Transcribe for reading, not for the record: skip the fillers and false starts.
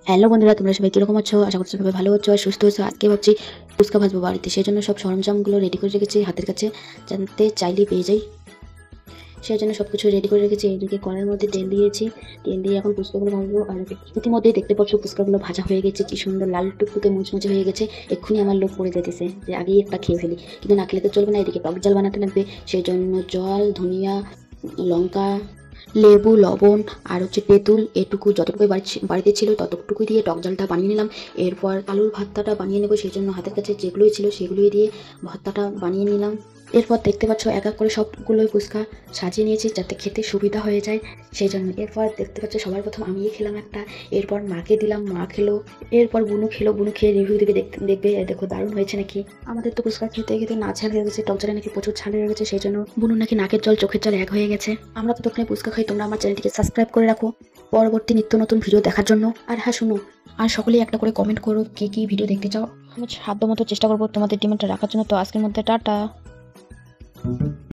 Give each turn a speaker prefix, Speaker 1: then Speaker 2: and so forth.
Speaker 1: Hello বন্ধুরা, তোমরা সবাই কিরকম আছো? আশা করছি সবাই ভালো আছো আর সুস্থ আছো। আজকে ভাবছি ফুচকা ভাজবো বাড়িতে, সেই জন্য সব সরঞ্জামগুলো রেডি করে রেখেছি হাতের কাছে, যাতে চাইলেই পেয়ে যাই। সেই জন্য সব কিছু রেডি করে রেখেছি। এইদিকে কড়াইয়ের মধ্যে তেল দিয়েছি, তেল দিয়ে এখন ফুচকাগুলো ভাজবো। আর ইতিমধ্যেই দেখতে পাচ্ছ ফুচকাগুলো ভাজা হয়ে গেছে, কি সুন্দর লাল টুকটুকে মুচমুচে হয়ে গেছে। এক্ষুনি আমার লোভ পড়ে যেতেছে যে আগেই একটা খেয়ে ফেলি, কিন্তু না খেলে তো চলবে না। এদিকে টক জাল বানাতে লাগবে, সেই জন্য জল, ধনিয়া, লঙ্কা, লেবু, লবণ আর তেঁতুল, এটুকু যতটুকু বাড়িতে ছিল ততটুকুই দিয়ে টক জালটা বানিয়ে নিলাম। এরপর আলুর ভর্তাটা বানিয়ে নেবো, সেই জন্য হাতের কাছে যেগুলোই ছিল সেগুলোই দিয়ে ভর্তাটা বানিয়ে নিলাম। এরপর দেখতে পাচ্ছ এক এক করে সবগুলোই ফুচকা সাজিয়ে নিয়েছি যাতে খেতে সুবিধা হয়ে যায়, সেই জন্য। এরপর দেখতে পাচ্ছ সবার প্রথম আমিই খেলাম একটা, এরপর মাকে দিলাম, মা খেলো, এরপর বুনু খেলো, বুনু খেয়ে রিভিউ দেবে, দেখবে দেখো দারুণ হয়েছে নাকি। আমাদের তো ফুচকা খেতে খেতে না ঝাল হয়ে গেছে, টক ঝালে নাকি প্রচুর ঝাল হয়ে গেছে, সেই জন্য বুনু নাকি নাকের জল চোখের জল এক হয়ে গেছে। আমরা তো দোকানে ফুচকা খাই, তোমরা আমার চ্যানেলটিকে সাবস্ক্রাইব করে রাখো পরবর্তী নিত্য নতুন ভিডিও দেখার জন্য। আর হ্যাঁ শুনো, আর সকলেই একটা করে কমেন্ট করো কি কি ভিডিও দেখতে চাও। আমি সাধ্য মতো চেষ্টা করবো তোমাদের ডিমান্ডটা রাখার জন্য। তো আজকের মধ্যে টাটা।